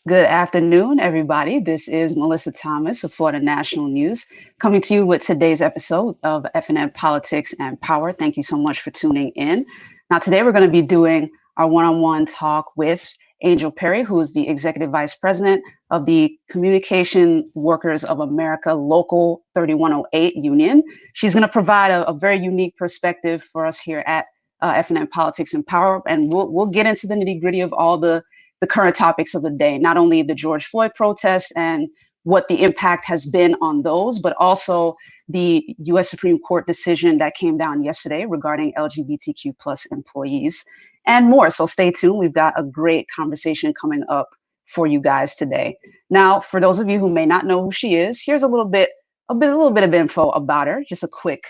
Good afternoon, everybody. This is Mellissa Thomas of Florida National News coming to you with today's episode of FNN Politics and Power. Thank you so much for tuning in. Now, today we're going to be doing our one-on-one talk with Angel Perry, who is the Executive Vice President of the Communication Workers of America Local 3108 Union. She's going to provide a very unique perspective for us here at FNN Politics and Power, and we'll get into the nitty-gritty of all the current topics of the day, not only the George Floyd protests and what the impact has been on those, but also the US Supreme Court decision that came down yesterday regarding LGBTQ plus employees and more. So stay tuned. We've got a great conversation coming up for you guys today. Now, for those of you who may not know who she is, here's a little bit of info about her, just a quick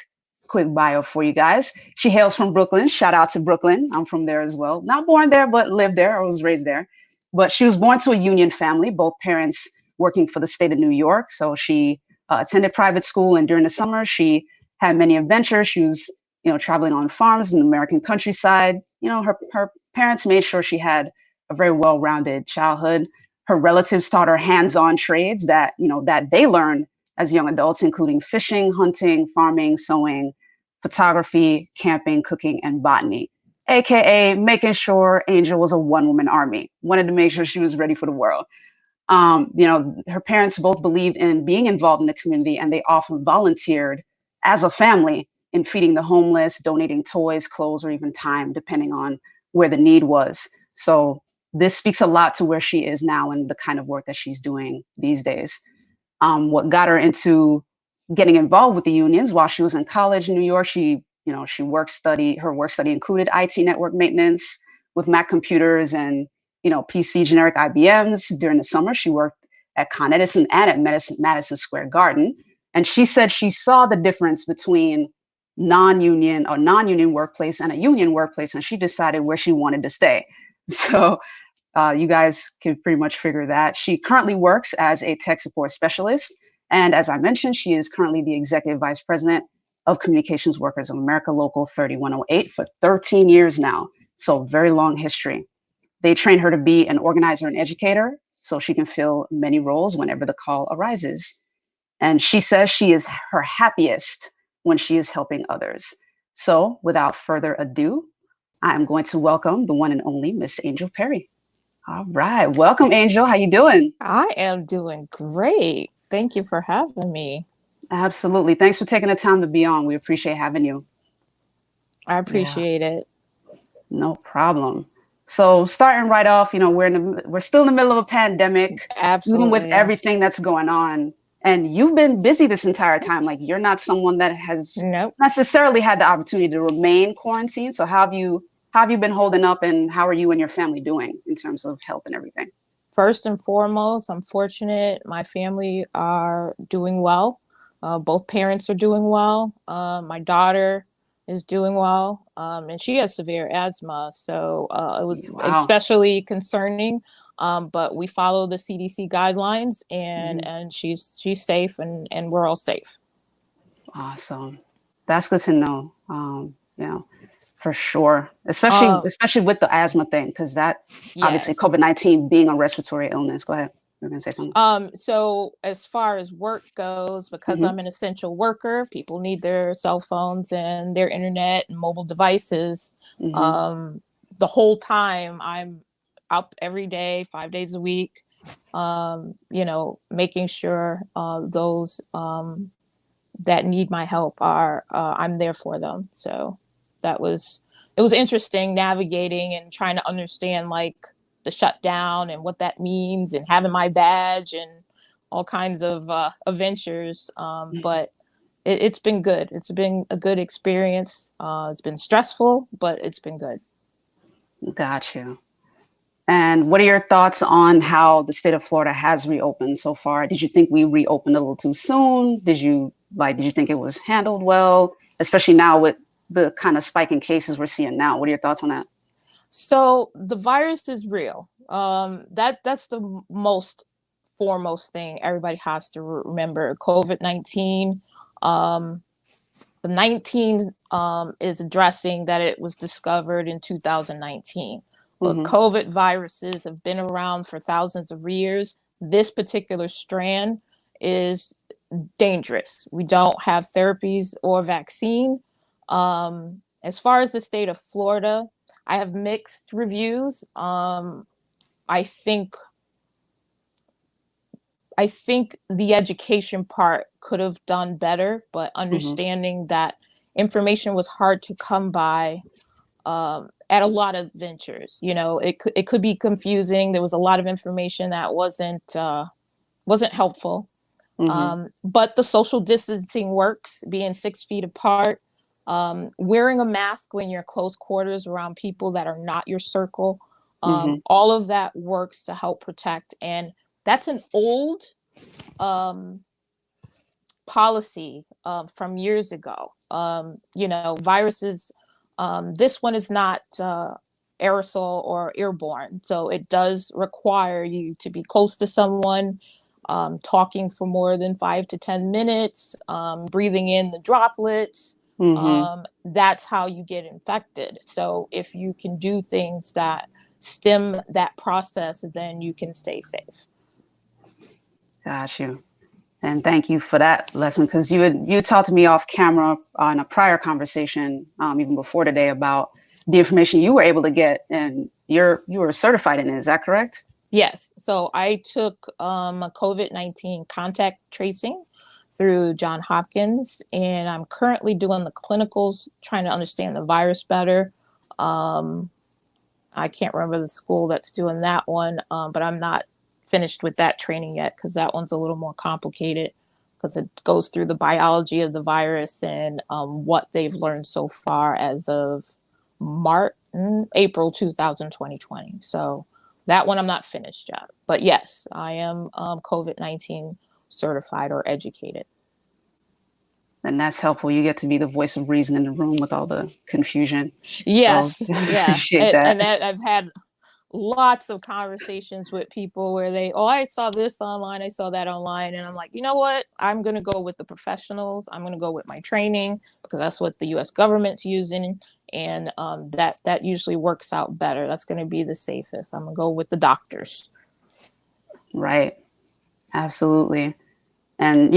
bio for you guys. She hails from Brooklyn. Shout out to Brooklyn. I'm from there as well. Not born there, but lived there. I was raised there. But she was born to a union family, both parents working for the state of New York. So she attended private school, and during the summer, she had many adventures. She was, traveling on farms in the American countryside. Her parents made sure she had a very well-rounded childhood. Her relatives taught her hands-on trades that they learned as young adults, including fishing, hunting, farming, sewing, photography, camping, cooking, and botany. AKA making sure Angel was a one-woman army, wanted to make sure she was ready for the world. Her parents both believed in being involved in the community, and they often volunteered as a family in feeding the homeless, donating toys, clothes, or even time, depending on where the need was. So this speaks a lot to where she is now and the kind of work that she's doing these days. What got her into getting involved with the unions while she was in college in New York, her work study included IT network maintenance with Mac computers and, PC generic IBMs. During the summer, she worked at Con Edison and at Madison Square Garden. And she said she saw the difference between non-union workplace and a union workplace, and she decided where she wanted to stay. So you guys can pretty much figure that. She currently works as a tech support specialist. And as I mentioned, she is currently the Executive Vice President of Communications Workers of America Local 3108 for 13 years now. So very long history. They trained her to be an organizer and educator so she can fill many roles whenever the call arises. And she says she is her happiest when she is helping others. So without further ado, I am going to welcome the one and only Miss Angel Perry. All right. Welcome, Angel. How you doing? I am doing great. Thank you for having me. Absolutely. Thanks for taking the time to be on. We appreciate having you. I appreciate it. No problem. So starting right off, we're still in the middle of a pandemic. Absolutely. Even with everything that's going on. And you've been busy this entire time. Like, you're not someone that has necessarily had the opportunity to remain quarantined. So how have you been holding up, and how are you and your family doing in terms of health and everything? First and foremost, I'm fortunate. My family are doing well. Both parents are doing well. My daughter is doing well, and she has severe asthma. So it was especially concerning. But we follow the CDC guidelines, and she's safe, and we're all safe. Awesome. That's good to know. For sure, especially with the asthma thing, because that obviously COVID-19 being a respiratory illness. Go ahead. You're gonna say something. So as far as work goes, because I'm an essential worker, people need their cell phones and their internet and mobile devices. The whole time I'm up every day, 5 days a week, making sure those that need my help are I'm there for them. So it was interesting navigating and trying to understand like the shutdown and what that means, and having my badge and all kinds of adventures. But it's been good. It's been a good experience. It's been stressful, but it's been good. Got you. And what are your thoughts on how the state of Florida has reopened so far? Did you think we reopened a little too soon? Did you think it was handled well, especially now with the kind of spike in cases we're seeing now? What are your thoughts on that? So the virus is real. That's the most foremost thing everybody has to remember. COVID-19, the 19 is addressing that it was discovered in 2019. But Mm-hmm. COVID viruses have been around for thousands of years. This particular strand is dangerous. We don't have therapies or vaccine. As far as the state of Florida, I have mixed reviews. I think the education part could have done better, but Mm-hmm. understanding that information was hard to come by at a lot of ventures. It could be confusing. There was a lot of information that wasn't helpful. Mm-hmm. But the social distancing works, being 6 feet apart, wearing a mask when you're close quarters around people that are not your circle. Mm-hmm. All of that works to help protect. And that's an old um, policy from years ago. Viruses, this one is not aerosol or airborne. So it does require you to be close to someone, talking for more than 5 to 10 minutes, breathing in the droplets. Mm-hmm. That's how you get infected. So if you can do things that stem that process, then you can stay safe. Got you. And thank you for that lesson, because you talked to me off camera in a prior conversation, even before today, about the information you were able to get, and you were certified in it. Is that correct? Yes. So I took COVID-19 contact tracing through Johns Hopkins, and I'm currently doing the clinicals, trying to understand the virus better. I can't remember the school that's doing that one, but I'm not finished with that training yet, because that one's a little more complicated, because it goes through the biology of the virus and what they've learned so far as of April 2020. So that one I'm not finished yet. But yes, I am COVID-19 certified or educated. And that's helpful. You get to be the voice of reason in the room with all the confusion. So Yes, yeah. appreciate that. And that I've had lots of conversations with people where I saw this online, I saw that online, and I'm like, you know what? I'm going to go with the professionals. I'm going to go with my training, because that's what the U.S. government's using, and that usually works out better. That's going to be the safest. I'm going to go with the doctors. Right. Absolutely. And,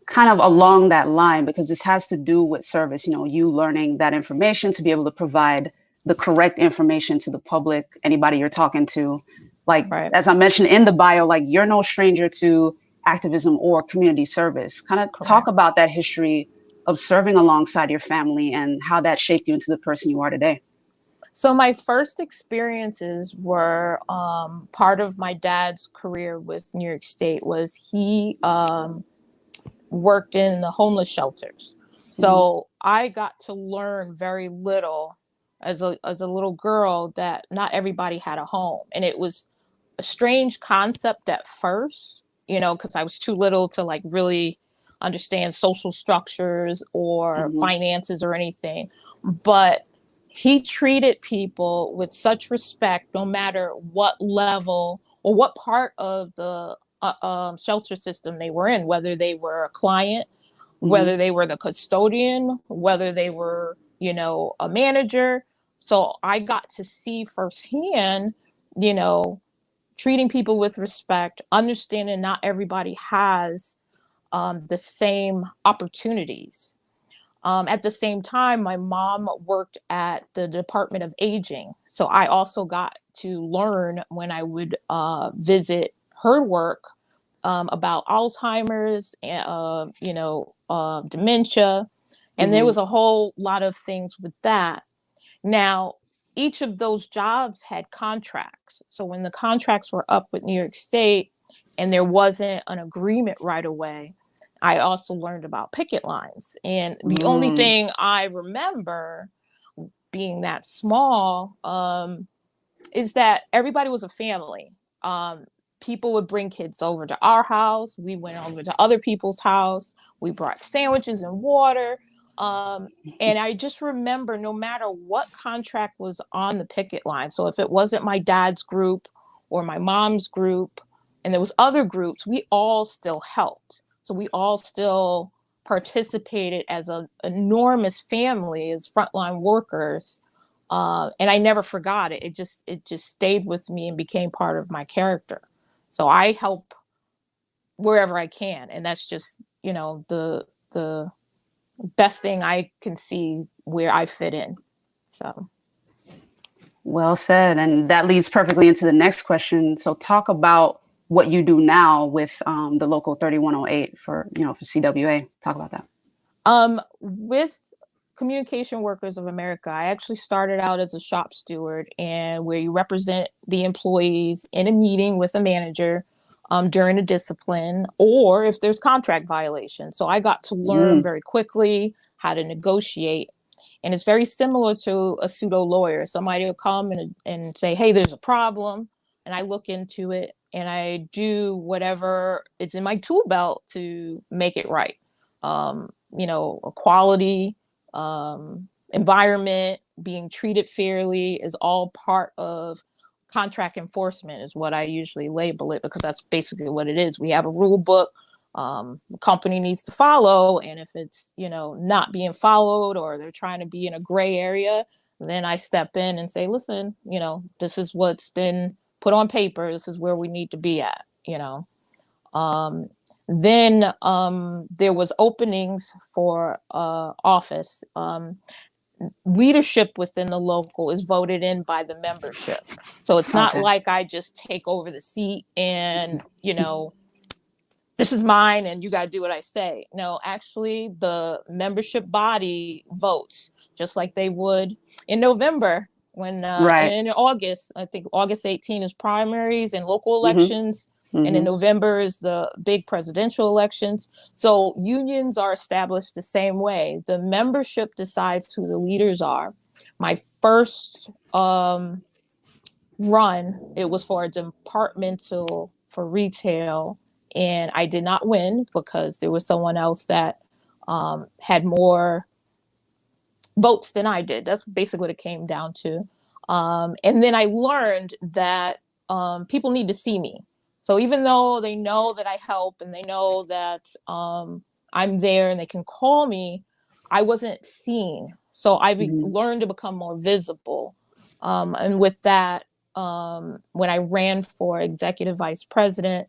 kind of along that line, because this has to do with service, you learning that information to be able to provide the correct information to the public, anybody you're talking to. Like, Right. as I mentioned in the bio, like, you're no stranger to activism or community service. Kind of talk Correct. about that history of serving alongside your family and how that shaped you into the person you are today. So my first experiences were part of my dad's career with New York State was he worked in the homeless shelters. Mm-hmm. So I got to learn very little as a little girl, that not everybody had a home. And it was a strange concept at first, because I was too little to like really understand social structures or Mm-hmm. finances or anything. But he treated people with such respect, no matter what level or what part of the shelter system they were in, whether they were a client, Mm-hmm. whether they were the custodian, whether they were, a manager. So I got to see firsthand, you know, treating people with respect, understanding not everybody has the same opportunities. At the same time, my mom worked at the Department of Aging. So I also got to learn when I would visit her work about Alzheimer's, dementia. And there Mm-hmm. was a whole lot of things with that. Now, each of those jobs had contracts. So when the contracts were up with New York State and there wasn't an agreement right away, I also learned about picket lines. And the only Mm-hmm. thing I remember, being that small, is that everybody was a family. People would bring kids over to our house. We went over to other people's house. We brought sandwiches and water. And I just remember, no matter what contract was on the picket line, so if it wasn't my dad's group or my mom's group, and there was other groups, we all still helped. So we all still participated as an enormous family, as frontline workers, And I never forgot it. It just stayed with me and became part of my character. So I help wherever I can, and that's just, you know, the best thing I can see where I fit in. So. Well said. And that leads perfectly into the next question. So talk about what you do now with the local 3108 for CWA. Talk about that. With Communication Workers of America, I actually started out as a shop steward, and where you represent the employees in a meeting with a manager during a discipline, or if there's contract violation. So I got to learn very quickly how to negotiate. And it's very similar to a pseudo lawyer. Somebody will come and say, hey, there's a problem. And I look into it and I do whatever is in my tool belt to make it right. Equality, environment, being treated fairly is all part of contract enforcement, is what I usually label it, because that's basically what it is. We have a rule book. The company needs to follow, and if it's not being followed, or they're trying to be in a gray area, then I step in and say, listen, this is what's been put on paper, this is where we need to be at. Then there was openings for office. Leadership within the local is voted in by the membership, so it's not like I just take over the seat and this is mine and you got to do what I say. No, actually, the membership body votes just like they would in November when in August. I think August 18 is primaries and local elections. And in November is the big presidential elections. So unions are established the same way. The membership decides who the leaders are. My first run, it was for a departmental for retail. And I did not win because there was someone else that had more votes than I did. That's basically what it came down to. And then I learned that people need to see me. So even though they know that I help and they know that I'm there and they can call me, I wasn't seen. So I learned to become more visible. And with that, when I ran for executive vice president,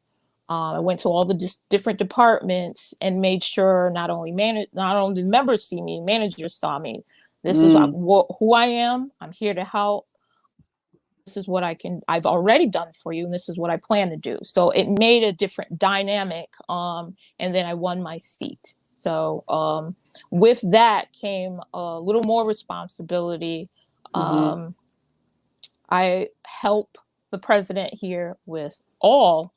I went to all the different departments and made sure not only the members see me, managers saw me. This is who I am. I'm here to help. This is what I've already done for you, and this is what I plan to do. So it made a different dynamic. And then I won my seat. So with that came a little more responsibility. I help the president here with all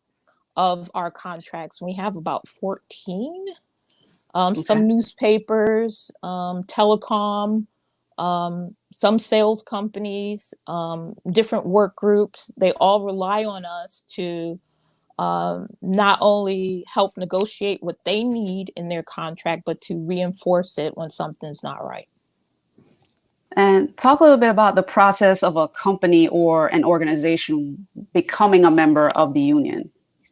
of our contracts. We have about 14. Some newspapers, telecom, some sales companies, different work groups. They all rely on us to not only help negotiate what they need in their contract, but to reinforce it when something's not right. And talk a little bit about the process of a company or an organization becoming a member of the union.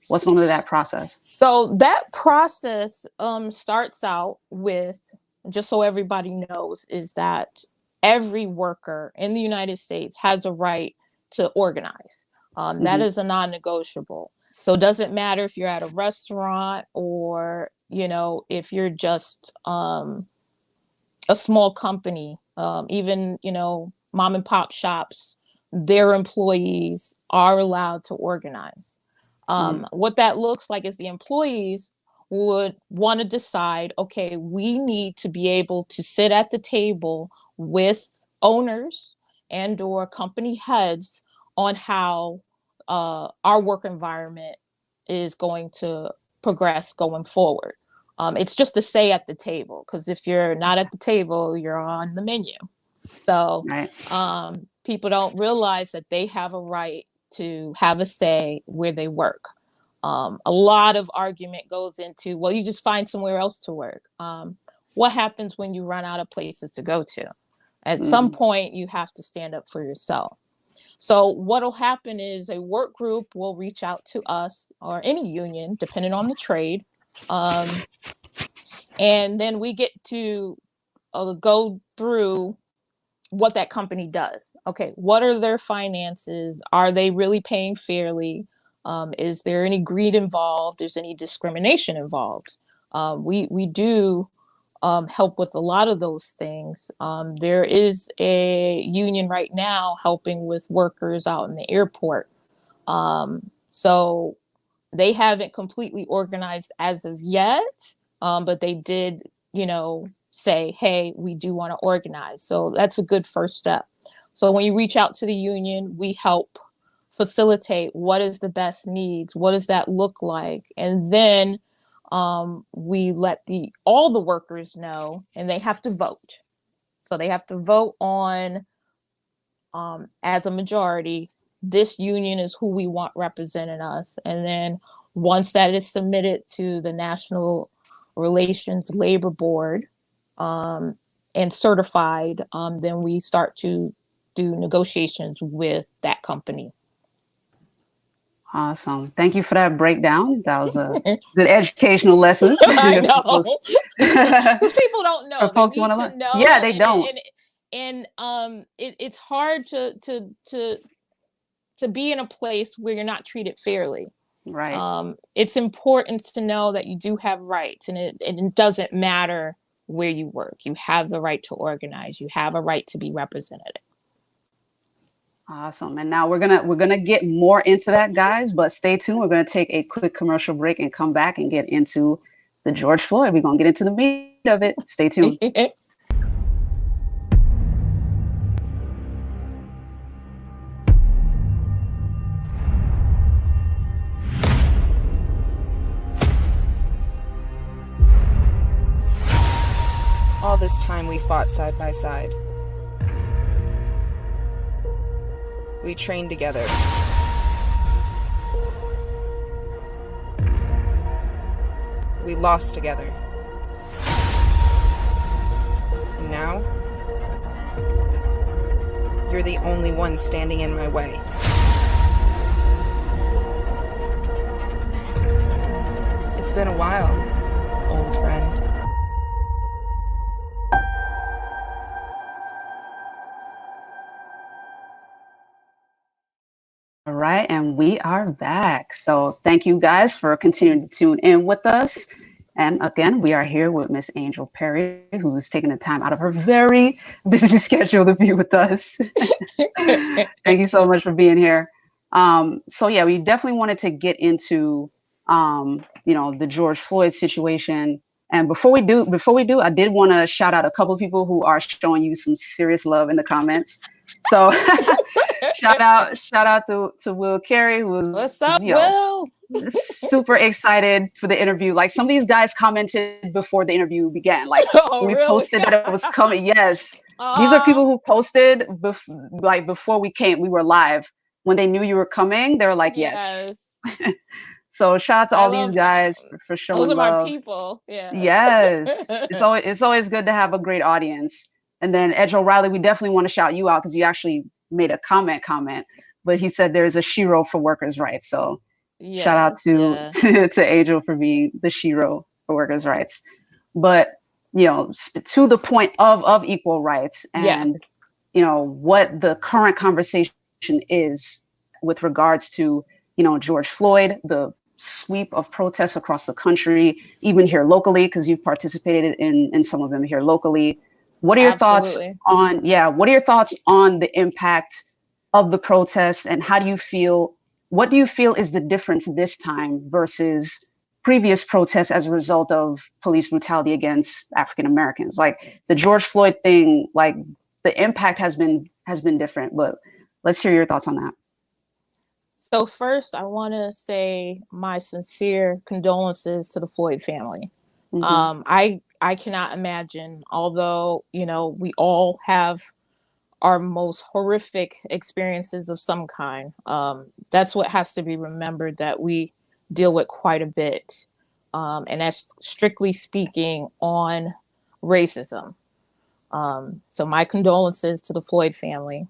What's under that process? So that process starts out with, just so everybody knows, is that every worker in the United States has a right to organize. That is a non-negotiable. So it doesn't matter if you're at a restaurant or, if you're just a small company, even, mom and pop shops, their employees are allowed to organize. What that looks like is the employees would want to decide, okay, we need to be able to sit at the table with owners and or company heads on how our work environment is going to progress going forward. It's just to say at the table, because if you're not at the table, you're on the menu. So people don't realize that they have a right to have a say where they work. A lot of argument goes into, well, you just find somewhere else to work. What happens when you run out of places to go to? At some point, you have to stand up for yourself. So what'll happen is a work group will reach out to us or any union, depending on the trade. And then we get to go through what that company does. Okay, what are their finances? Are they really paying fairly? Is there any greed involved? Is any discrimination involved? We do help with a lot of those things. There is a union right now helping with workers out in the airport. So they haven't completely organized as of yet, but they did, say, hey, we do want to organize. So that's a good first step. So when you reach out to the union, we help facilitate what is the best needs, what does that look like, and then we let all the workers know, and they have to vote. So they have to vote on, as a majority, this union is who we want representing us. And then once that is submitted to the National Relations Labor Board, and certified, then we start to do negotiations with that company. Awesome. Thank you for that breakdown. That was a good educational lesson. I know. Because people don't know. For folks they need want to to learn. know. Yeah, they don't. It's hard to be in a place where you're not treated fairly. Right. It's important to know that you do have rights, and it doesn't matter where you work. You have the right to organize. You have a right to be represented. Awesome. And now we're gonna get more into that, guys, but stay tuned. We're gonna take a quick commercial break and come back and get into the George Floyd. We're gonna get into the meat of it. Stay tuned. All this time we fought side by side. We trained together. We lost together. And now, you're the only one standing in my way. It's been a while, old friend. All right, and we are back. So thank you guys for continuing to tune in with us. And again, we are here with Miss Angel Perry, who's taking the time out of her very busy schedule to be with us. Thank you so much for being here. So yeah, we definitely wanted to get into the George Floyd situation. And before we do, I did want to shout out a couple of people who are showing you some serious love in the comments. So shout out to Will Carey, who was, what's up, Will? Super excited for the interview. Like, some of these guys commented before the interview began. Like, oh, we really? posted that it was coming. Yes, these are people who posted before we were live. When they knew you were coming, they were like, yes. So shout out to all these guys for showing love. Those are love. My people. Yeah. Yes. It's always good to have a great audience. And then Edge O'Reilly, we definitely want to shout you out because you actually made a comment, but he said there's a shero for workers' rights. So yes, shout out to Angel for being the shero for workers' rights. But to the point of equal rights and what the current conversation is with regards to George Floyd, the sweep of protests across the country, even here locally, because you've participated in some of them here locally. What are your thoughts on the impact of the protests, and what do you feel is the difference this time versus previous protests as a result of police brutality against African Americans? Like the George Floyd thing, like the impact has been different, but let's hear your thoughts on that. So first, I want to say my sincere condolences to the Floyd family. Mm-hmm. I cannot imagine, although, we all have our most horrific experiences of some kind. That's what has to be remembered, that we deal with quite a bit. And that's strictly speaking on racism. So my condolences to the Floyd family.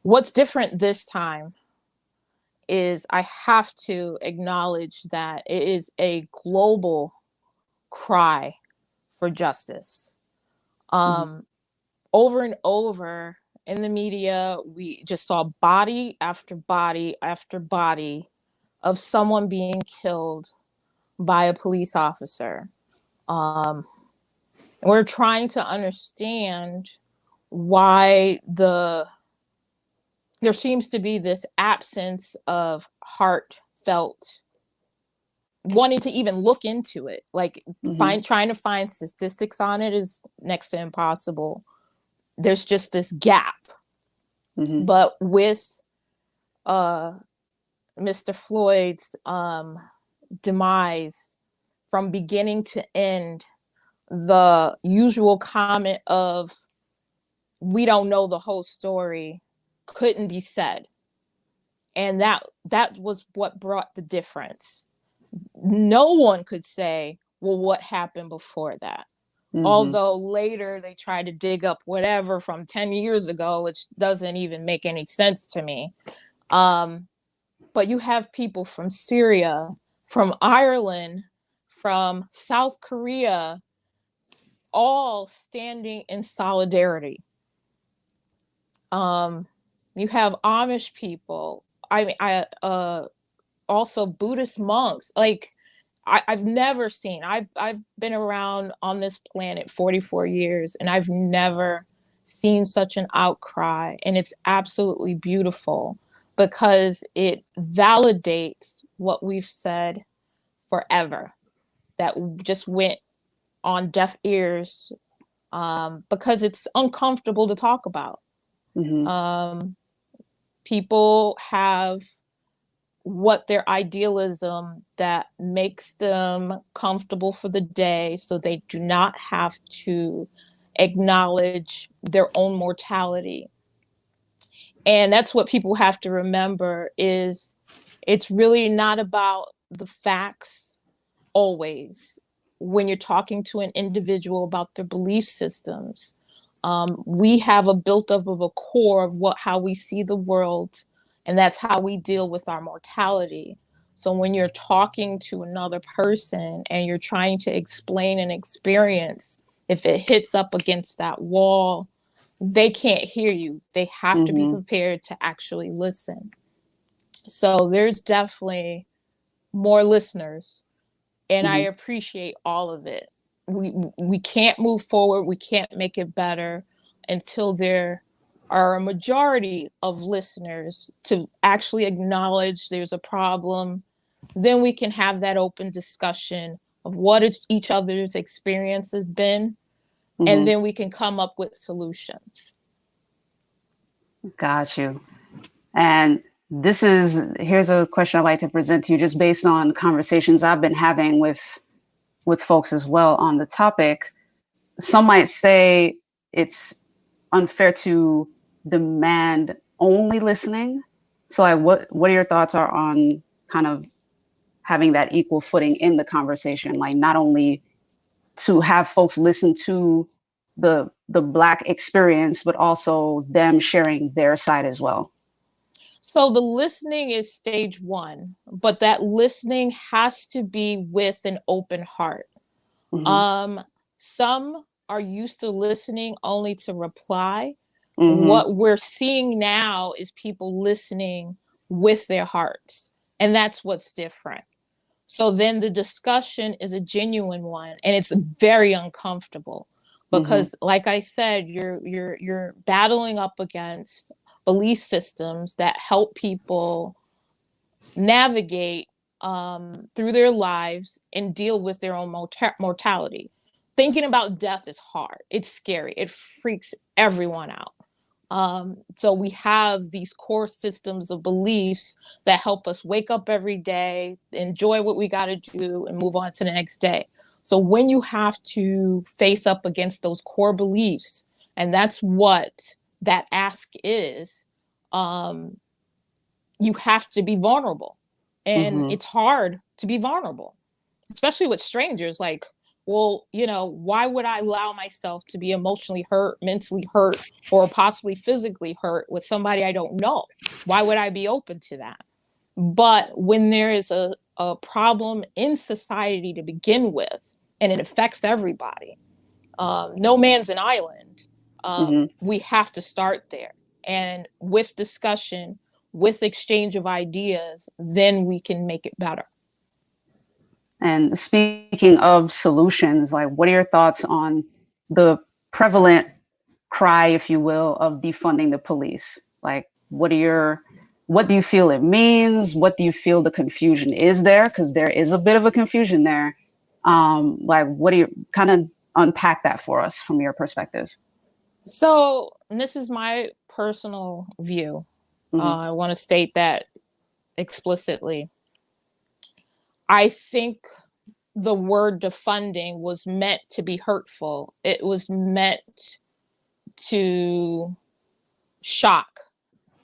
What's different this time is I have to acknowledge that it is a global cry for justice. over and over in the media, we just saw body after body after body of someone being killed by a police officer. We're trying to understand why there seems to be this absence of heartfelt wanting to even look into it. Like trying to find statistics on it is next to impossible. There's just this gap. But with Mr. Floyd's demise, from beginning to end, the usual comment of "we don't know the whole story" couldn't be said, and that was what brought the difference. No one could say, well, what happened before that? Although later they tried to dig up whatever from 10 years ago, which doesn't even make any sense to me. But you have people from Syria, from Ireland, from South Korea, all standing in solidarity. You have Amish people. Also Buddhist monks. Like, I've never seen. I've been around on this planet 44 years, and I've never seen such an outcry. And it's absolutely beautiful because it validates what we've said forever, that just went on deaf ears because it's uncomfortable to talk about. People have what their idealism that makes them comfortable for the day, so they do not have to acknowledge their own mortality. And that's what people have to remember, is it's really not about the facts always when you're talking to an individual about their belief systems. We have a built up of a core of how we see the world, and that's how we deal with our mortality. So when you're talking to another person and you're trying to explain an experience, if it hits up against that wall, they can't hear you. They have to be prepared to actually listen. So there's definitely more listeners, and I appreciate all of it. We can't move forward. We can't make it better until there are a majority of listeners to actually acknowledge there's a problem. Then we can have that open discussion of what each other's experience has been, and then we can come up with solutions. Got you. And here's a question I'd like to present to you, just based on conversations I've been having with folks as well on the topic. Some might say it's unfair to demand only listening. So what are your thoughts are on kind of having that equal footing in the conversation, like not only to have folks listen to the Black experience, but also them sharing their side as well? So the listening is stage one, but that listening has to be with an open heart. Some are used to listening only to reply. What we're seeing now is people listening with their hearts, and that's what's different. So then the discussion is a genuine one, and it's very uncomfortable because, like I said, you're battling up against belief systems that help people navigate through their lives and deal with their own mortality. Thinking about death is hard. It's scary. It freaks everyone out. So we have these core systems of beliefs that help us wake up every day, enjoy what we got to do, and move on to the next day. So when you have to face up against those core beliefs, and that's what that ask is, you have to be vulnerable. And it's hard to be vulnerable, especially with strangers. Like, well, why would I allow myself to be emotionally hurt, mentally hurt, or possibly physically hurt with somebody I don't know? Why would I be open to that? But when there is a problem in society to begin with, and it affects everybody, no man's an island, We have to start there. And with discussion, with exchange of ideas, then we can make it better. And speaking of solutions, like, what are your thoughts on the prevalent cry, if you will, of defunding the police? Like, what do you feel it means? What do you feel the confusion is there? Because there is a bit of a confusion there. Like, what do you kind of unpack that for us from your perspective? So, and this is my personal view. I want to state that explicitly. I think the word defunding was meant to be hurtful. It was meant to shock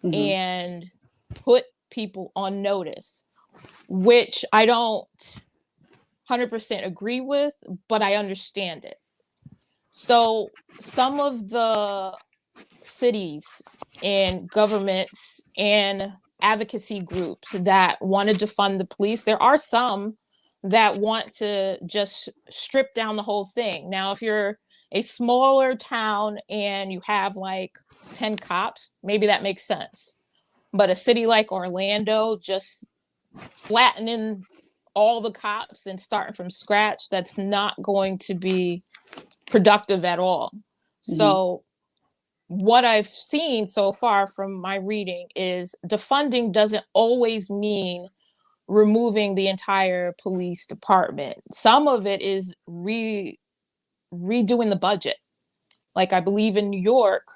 and put people on notice, which I don't 100% agree with, but I understand it. So some of the cities and governments and advocacy groups that want to defund the police, there are some that want to just strip down the whole thing. Now, if you're a smaller town and you have like 10 cops, maybe that makes sense. But a city like Orlando, just flattening all the cops and starting from scratch, that's not going to be productive at all. So what I've seen so far from my reading is defunding doesn't always mean removing the entire police department. Some of it is redoing the budget. Like, I believe in New York,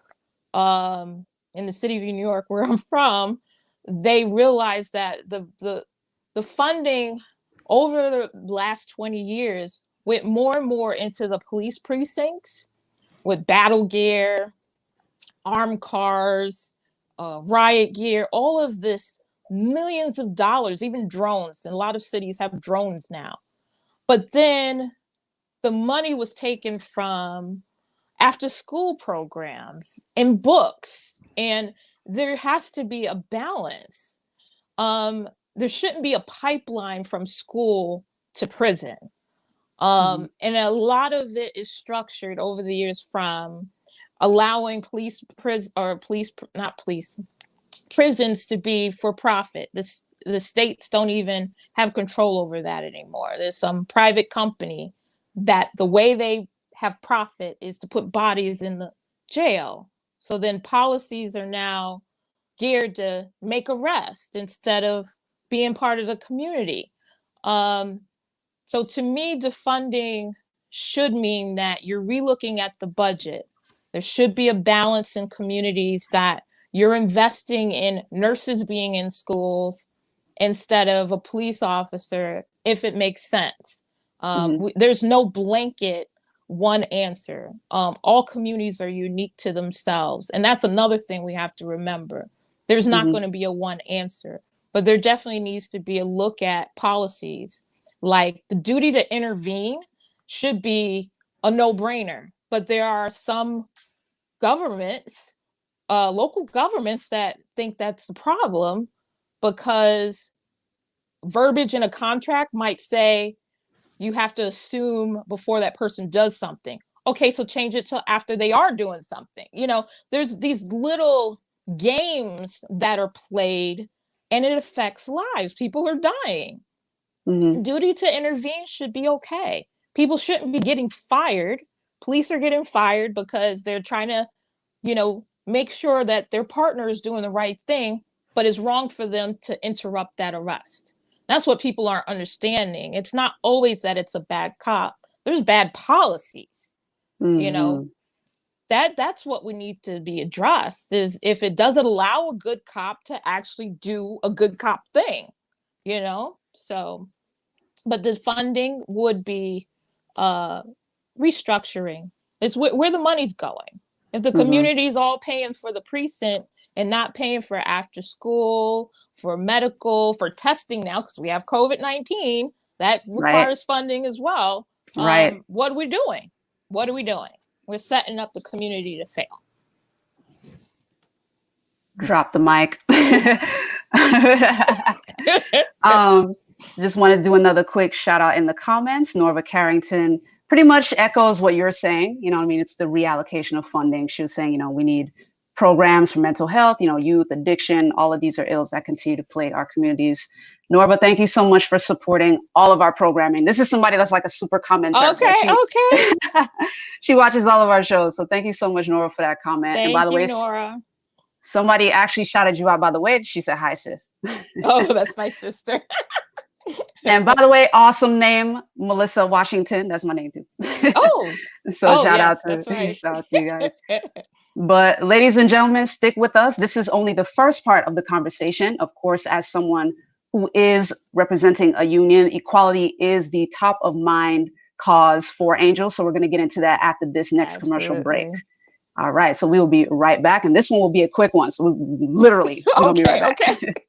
in the city of New York, where I'm from, they realized that the funding over the last 20 years went more and more into the police precincts with battle gear, armed cars, riot gear, all of this, millions of dollars, even drones. And a lot of cities have drones now. But then the money was taken from after school programs and books. And there has to be a balance. There shouldn't be a pipeline from school to prison. And a lot of it is structured over the years from allowing prisons to be for profit. The states don't even have control over that anymore. There's some private company that the way they have profit is to put bodies in the jail. So then policies are now geared to make arrests instead of being part of the community. So to me, defunding should mean that you're relooking at the budget. There should be a balance in communities, that you're investing in nurses being in schools instead of a police officer, if it makes sense. There's no blanket one answer. All communities are unique to themselves. And that's another thing we have to remember. There's not going to be a one answer, but there definitely needs to be a look at policies. Like, the duty to intervene should be a no-brainer, but there are some governments, local governments, that think that's the problem, because verbiage in a contract might say you have to assume before that person does something. Okay, so change it to after they are doing something. You know, there's these little games that are played, and it affects lives. People are dying. Duty to intervene should be okay. People shouldn't be getting fired. Police are getting fired because they're trying to, make sure that their partner is doing the right thing, but it's wrong for them to interrupt that arrest. That's what people aren't understanding. It's not always that it's a bad cop. There's bad policies. That's what we need to be addressed, is if it doesn't allow a good cop to actually do a good cop thing, so, but the funding would be restructuring. It's where the money's going. If the community's all paying for the precinct and not paying for after school, for medical, for testing now, because we have COVID-19, that requires funding as well. What are we doing? We're setting up the community to fail. Drop the mic. Just want to do another quick shout out in the comments. Norva Carrington pretty much echoes what you're saying. You know what I mean? It's the reallocation of funding. She was saying, you know, we need programs for mental health, you know, youth, addiction, all of these are ills that continue to plague our communities. Norba, thank you so much for supporting all of our programming. This is somebody that's like a super commenter. Okay. She watches all of our shows. So thank you so much, Norba, for that comment. And by the way, Nora. Somebody actually shouted you out, by the way. She said, hi, sis. Oh, that's my sister. And by the way, awesome name, Melissa Washington. That's my name too. Oh. So shout yes, out to that's right. shout out to you guys. But ladies and gentlemen, stick with us. This is only the first part of the conversation. Of course, as someone who is representing a union, equality is the top of mind cause for Angel. So we're going to get into that after this next commercial break. All right. So we will be right back. And this one will be a quick one. So we'll be right back.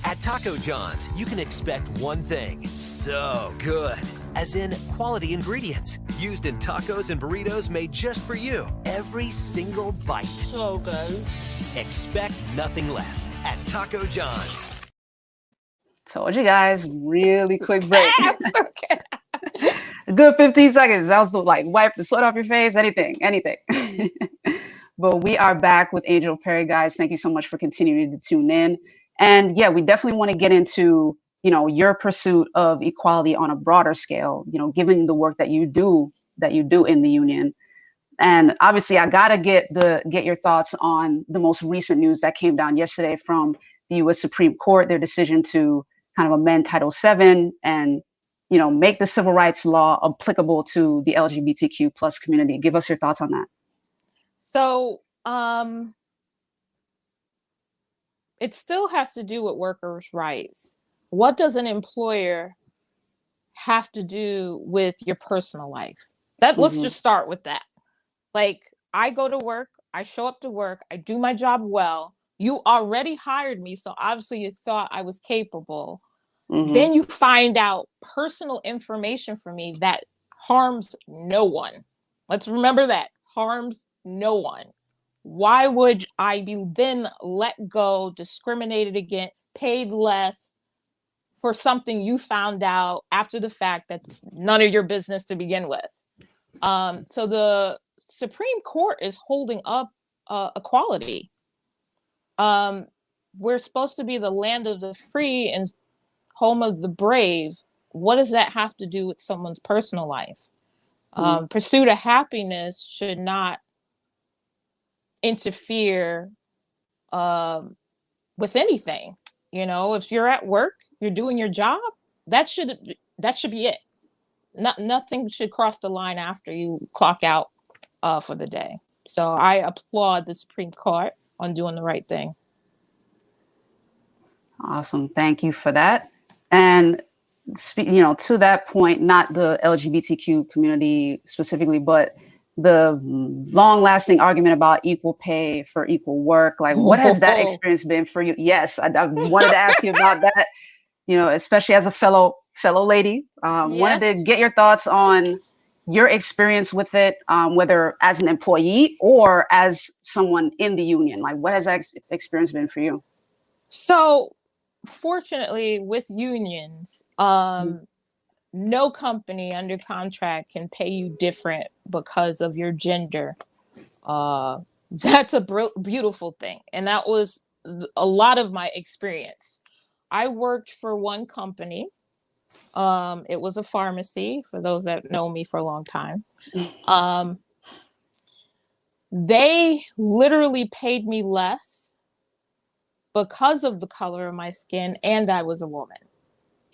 At Taco John's, you can expect one thing so good, as in quality ingredients used in tacos and burritos made just for you. Every single bite. So good. Expect nothing less at Taco John's. Told you guys, really quick break. A good 15 seconds. That was like wipe the sweat off your face, anything. But we are back with Angel Perry, guys. Thank you so much for continuing to tune in. And yeah, we definitely want to get into, you know, your pursuit of equality on a broader scale, you know, given the work that you do in the union. And obviously I gotta get your thoughts on the most recent news that came down yesterday from the US Supreme Court, their decision to kind of amend Title VII and, you know, make the civil rights law applicable to the LGBTQ plus community. Give us your thoughts on that. So, it still has to do with workers' rights. What does an employer have to do with your personal life? Let's just start with that. Like, I go to work, I show up to work, I do my job well. You already hired me, so obviously you thought I was capable. Then you find out personal information from me that harms no one. Let's remember that. Harms no one. Why would I be then let go, discriminated against, paid less for something you found out after the fact that's none of your business to begin with? So the Supreme Court is holding up equality. We're supposed to be the land of the free and home of the brave. What does that have to do with someone's personal life? Pursuit of happiness should not interfere with anything. You know, if you're at work, you're doing your job, that should be it. Nothing should cross the line after you clock out for the day. So I applaud the Supreme Court on doing the right thing. Awesome. Thank you for that. And you know, to that point, not the LGBTQ community specifically, but the long-lasting argument about equal pay for equal work. Like, what has that experience been for you? Yes, I wanted to ask you about that. You know, especially as a fellow lady, wanted to get your thoughts on your experience with it, whether as an employee or as someone in the union. Like, what has that experience been for you? So, fortunately, with unions, no company under contract can pay you different because of your gender. That's a beautiful thing. And that was a lot of my experience. I worked for one company. It was a pharmacy, for those that know me for a long time. They literally paid me less because of the color of my skin, and I was a woman.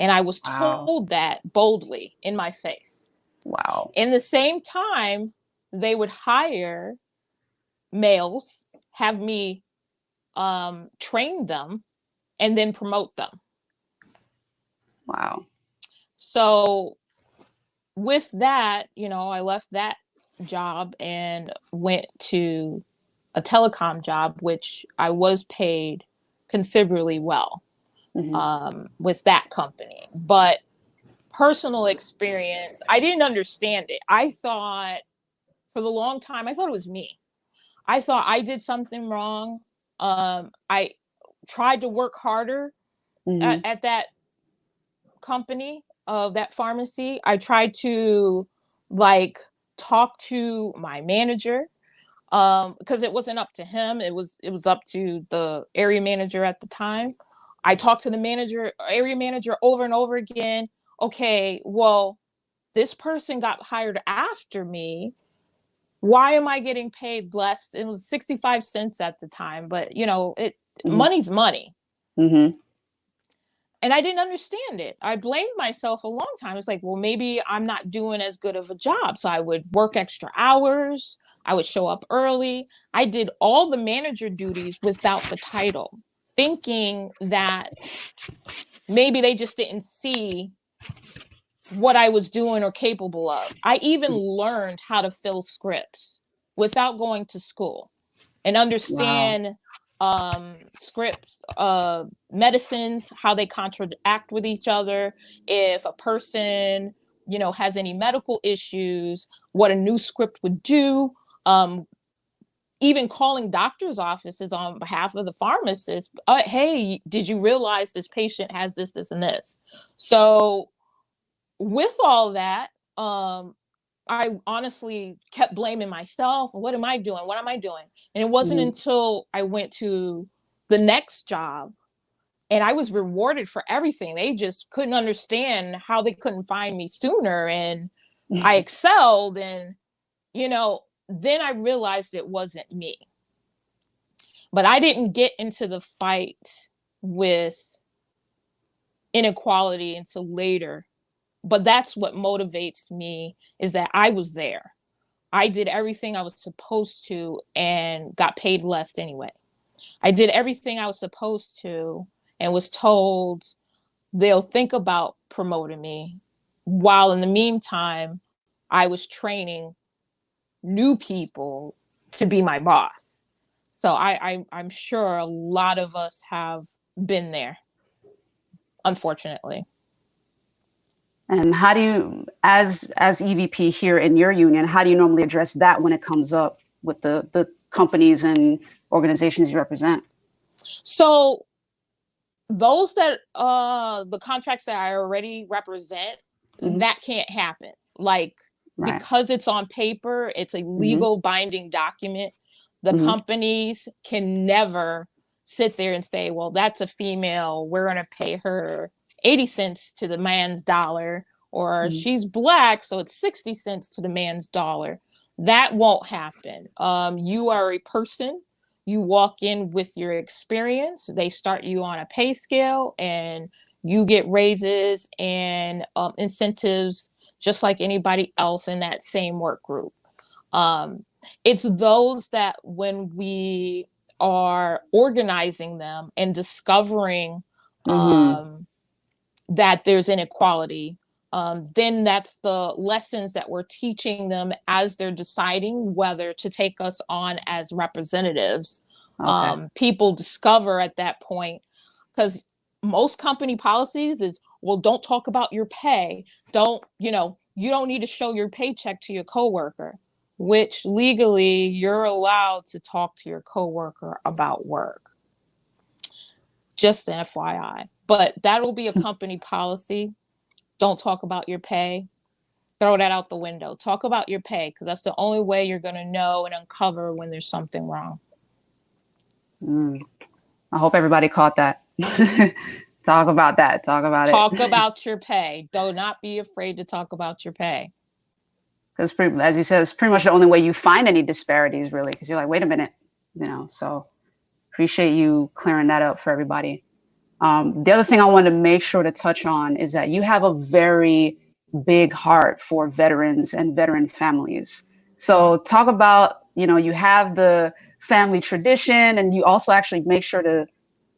And I was told that boldly in my face. Wow. In the same time, they would hire males, have me train them, and then promote them. Wow. So with that, you know, I left that job and went to a telecom job, which I was paid considerably well. With that company. But personal experience, I didn't understand it. I thought for the long time, I thought it was me. I thought I did something wrong. I tried to work harder at that company. of that pharmacy, I tried to like talk to my manager, because it wasn't up to him. It was up to the area manager at the time. I talked to the area manager over and over again. Okay, well, this person got hired after me. Why am I getting paid less? It was 65 cents at the time, but money's money. Mm-hmm. And I didn't understand it. I blamed myself a long time. It's like, well, maybe I'm not doing as good of a job. So I would work extra hours. I would show up early. I did all the manager duties without the title, thinking that maybe they just didn't see what I was doing or capable of. I even learned how to fill scripts without going to school and understand scripts, medicines, how they contract with each other. If a person, has any medical issues, what a new script would do. Even calling doctor's offices on behalf of the pharmacist. Hey, did you realize this patient has this, this, and this? So with all that, I honestly kept blaming myself. What am I doing? What am I doing? And it wasn't until I went to the next job and I was rewarded for everything. They just couldn't understand how they couldn't find me sooner. And I excelled. And, then I realized it wasn't me. But I didn't get into the fight with inequality until later. But that's what motivates me, is that I was there. I did everything I was supposed to and got paid less anyway. I did everything I was supposed to and was told they'll think about promoting me, while in the meantime, I was training new people to be my boss. So I'm sure a lot of us have been there, unfortunately. And how do you, as EVP here in your union, how do you normally address that when it comes up with the companies and organizations you represent? So those that the contracts that I already represent, that can't happen. Like, because it's on paper, it's a legal binding document. The companies can never sit there and say, well, that's a female, we're going to pay her 80 cents to the man's dollar, or she's Black, so it's 60 cents to the man's dollar. That won't happen. You are a person. You walk in with your experience. They start you on a pay scale, and you get raises and incentives just like anybody else in that same work group. It's those that, when we are organizing them and discovering that there's inequality, then that's the lessons that we're teaching them as they're deciding whether to take us on as representatives. People discover at that point, because most company policies is, well, don't talk about your pay. You don't need to show your paycheck to your coworker, which legally you're allowed to talk to your coworker about work. Just an FYI. But that'll be a company policy. Don't talk about your pay. Throw that out the window. Talk about your pay, because that's the only way you're going to know and uncover when there's something wrong. I hope everybody caught that. Talk about that. Talk about it. Talk about your pay. Do not be afraid to talk about your pay. Because, as you said, it's pretty much the only way you find any disparities, really, because you're like, wait a minute, so appreciate you clearing that up for everybody. The other thing I want to make sure to touch on is that you have a very big heart for veterans and veteran families. So talk about, you have the family tradition, and you also actually make sure to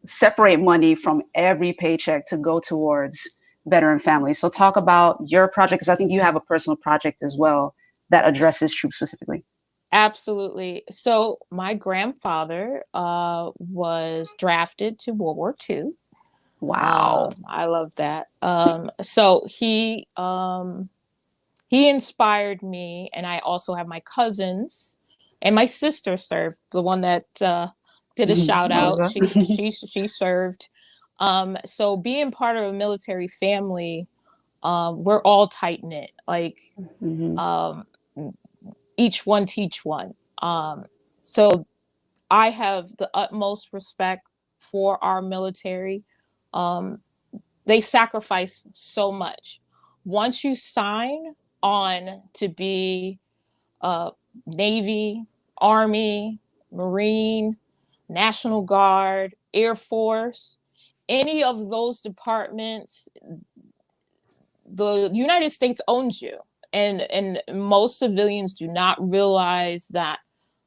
separate money from every paycheck to go towards veteran families. So talk about your project, because I think you have a personal project as well that addresses troops specifically. Absolutely. So my grandfather was drafted to World War II. Wow. I love that. So he inspired me, and I also have my cousins, and my sister served, the one that did a shout out. She served. So being part of a military family, we're all tight knit. Like each one teach one. So I have the utmost respect for our military. They sacrifice so much. Once you sign on to be Navy, Army, Marine, National Guard, Air Force, any of those departments, the United States owns you. And most civilians do not realize that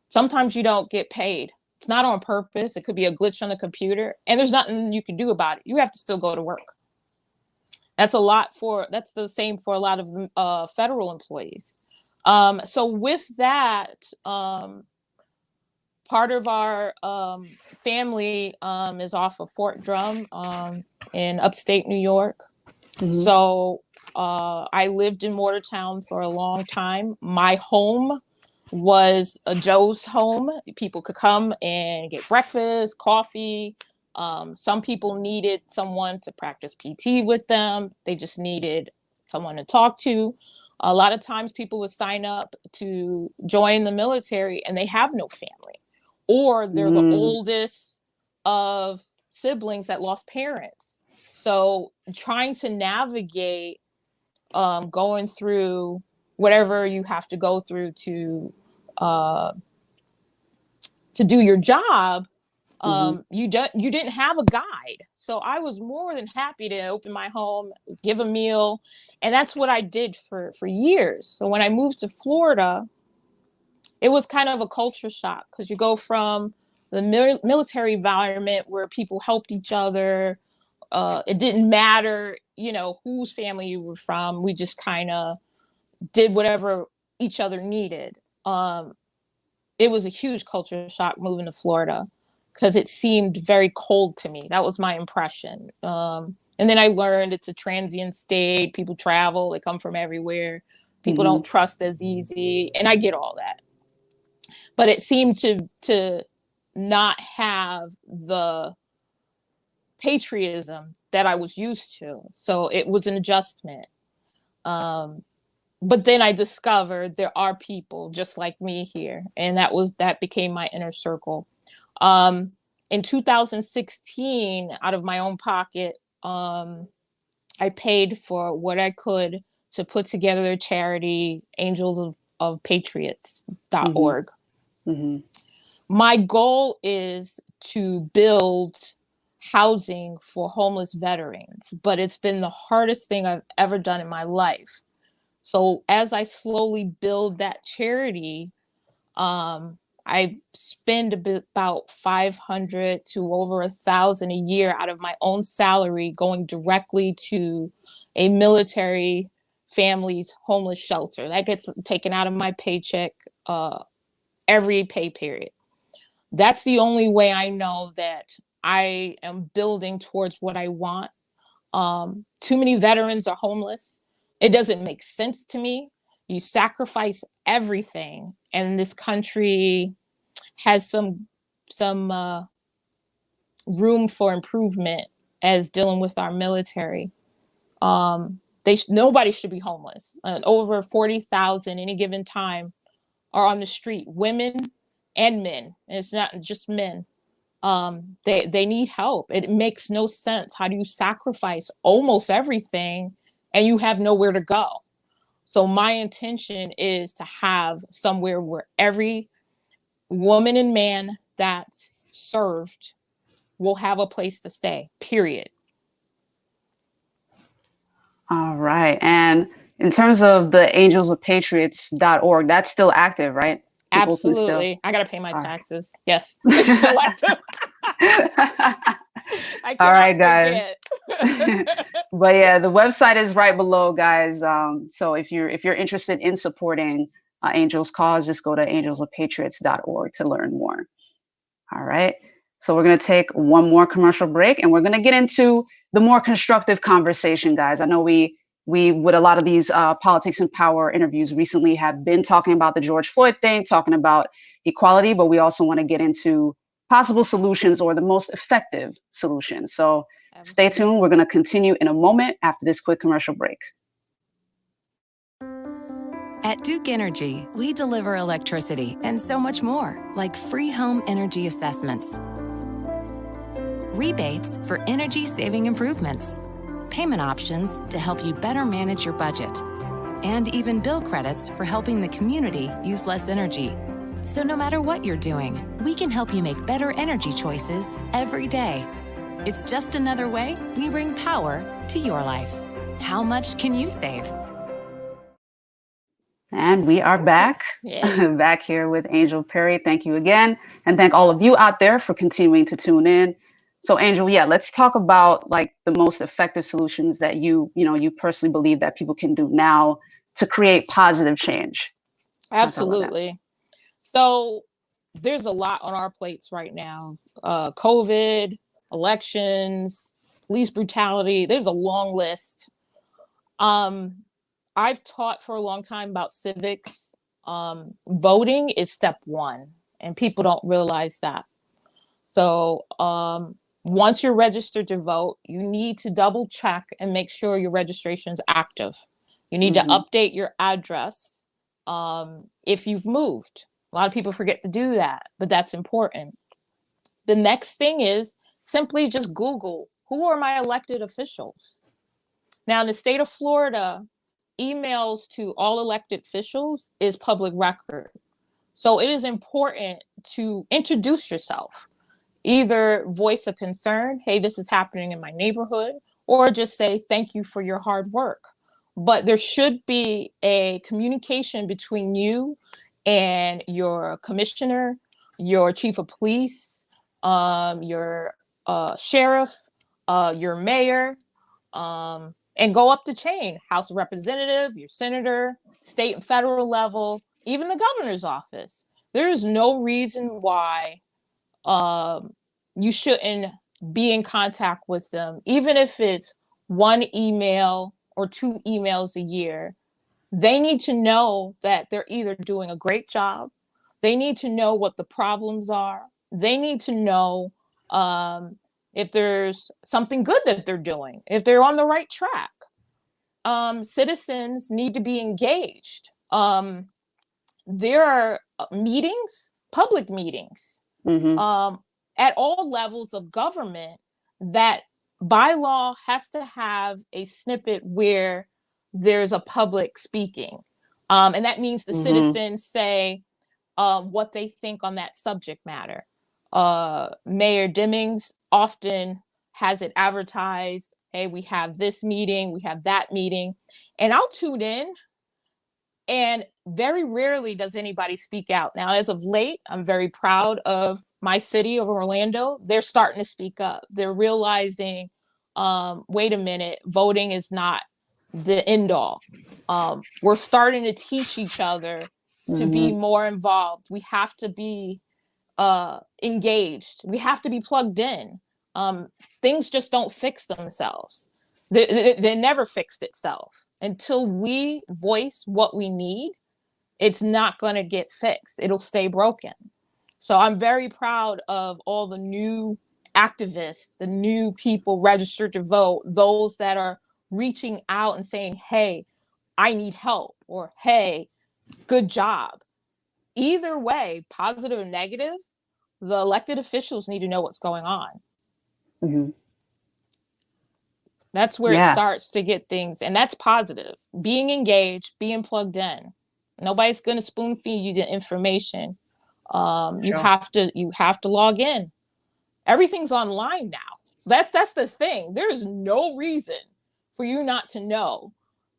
sometimes you don't get paid. It's not on purpose. It could be a glitch on the computer, and there's nothing you can do about it. You have to still go to work. That's the same for a lot of federal employees. So with that, part of our family is off of Fort Drum in upstate New York. So I lived in Watertown for a long time. My home was a Joe's home. People could come and get breakfast, coffee. Some people needed someone to practice PT with them. They just needed someone to talk to. A lot of times people would sign up to join the military and they have no family, or they're the oldest of siblings that lost parents. So trying to navigate going through whatever you have to go through to do your job, you didn't have a guide. So I was more than happy to open my home, give a meal, and that's what I did for years. So when I moved to Florida, it was kind of a culture shock, because you go from the military environment where people helped each other. It didn't matter, whose family you were from. We just kind of did whatever each other needed. It was a huge culture shock moving to Florida, because it seemed very cold to me. That was my impression. And then I learned it's a transient state. People travel, they come from everywhere. People don't trust as easy. And I get all that. But it seemed to not have the patriotism that I was used to. So it was an adjustment. But then I discovered there are people just like me here. And that became my inner circle. In 2016, out of my own pocket, I paid for what I could to put together a charity, Angels of Patriots.org. My goal is to build housing for homeless veterans, but it's been the hardest thing I've ever done in my life. So as I slowly build that charity, I spend about 500 to over 1,000 a year out of my own salary going directly to a military family's homeless shelter. That gets taken out of my paycheck every pay period. That's the only way I know that I am building towards what I want. Too many veterans are homeless. It doesn't make sense to me. You sacrifice everything, and this country has some room for improvement as dealing with our military. Nobody should be homeless. Over 40,000 any given time are on the street, women and men. And it's not just men. They need help. It makes no sense. How do you sacrifice almost everything and you have nowhere to go? So my intention is to have somewhere where every woman and man that served will have a place to stay, period. All right. And in terms of the angelsofpatriots.org, that's still active, right? People Absolutely. I got to pay my taxes. Right. Yes. It's still active. All right, guys. But yeah, the website is right below, guys. So if you're interested in supporting Angels cause, just go to angelsofpatriots.org to learn more. All right. So we're going to take one more commercial break, and we're going to get into the more constructive conversation, guys. I know we with a lot of these politics and power interviews recently have been talking about the George Floyd thing, talking about equality, but we also want to get into possible solutions or the most effective solutions. So Stay tuned. We're going to continue in a moment after this quick commercial break. At Duke Energy, we deliver electricity and so much more, like free home energy assessments, rebates for energy-saving improvements, payment options to help you better manage your budget, and even bill credits for helping the community use less energy. So no matter what you're doing, we can help you make better energy choices every day. It's just another way we bring power to your life. How much can you save? And we are back, Yes. back here with Angel Perry. Thank you again. And thank all of you out there for continuing to tune in. So Angel, yeah, let's talk about like the most effective solutions that you personally believe that people can do now to create positive change. Absolutely. So there's a lot on our plates right now. COVID, elections, police brutality. There's a long list. I've taught for a long time about civics. Voting is step one, and people don't realize that. So once you're registered to vote, you need to double check and make sure your registration is active. You need to update your address if you've moved. A lot of people forget to do that, but that's important. The next thing is simply just Google, who are my elected officials? Now, in the state of Florida, emails to all elected officials is public record. So it is important to introduce yourself. Either voice a concern, hey, this is happening in my neighborhood, or just say thank you for your hard work. But there should be a communication between you and your commissioner, your chief of police, your sheriff, your mayor, and go up the chain, House of Representative, your senator, state and federal level, even the governor's office. There is no reason why you shouldn't be in contact with them, even if it's one email or 2 emails a year. They need to know that they're either doing a great job. They need to know what the problems are. They need to know if there's something good that they're doing, if they're on the right track. Citizens need to be engaged. There are meetings, public meetings, at all levels of government that by law has to have a snippet where there's a public speaking. And that means the citizens say what they think on that subject matter. Mayor Dimmings often has it advertised, hey, we have this meeting, we have that meeting, and I'll tune in, and very rarely does anybody speak out. Now, as of late, I'm very proud of my city of Orlando. They're starting to speak up. They're realizing, wait a minute, voting is not the end all. We're starting to teach each other to be more involved. We have to be engaged. We have to be plugged in. Things just don't fix themselves. They never fixed itself. Until we voice what we need, it's not going to get fixed. It'll stay broken. So I'm very proud of all the new activists, the new people registered to vote, those that are reaching out and saying, hey, I need help, or hey, good job. Either way, positive or negative, the elected officials need to know what's going on. That's where it starts to get things, and that's positive. Being engaged, being plugged in. Nobody's going to spoon feed you the information. You have to log in. Everything's online now. That's the thing. There is no reason for you not to know.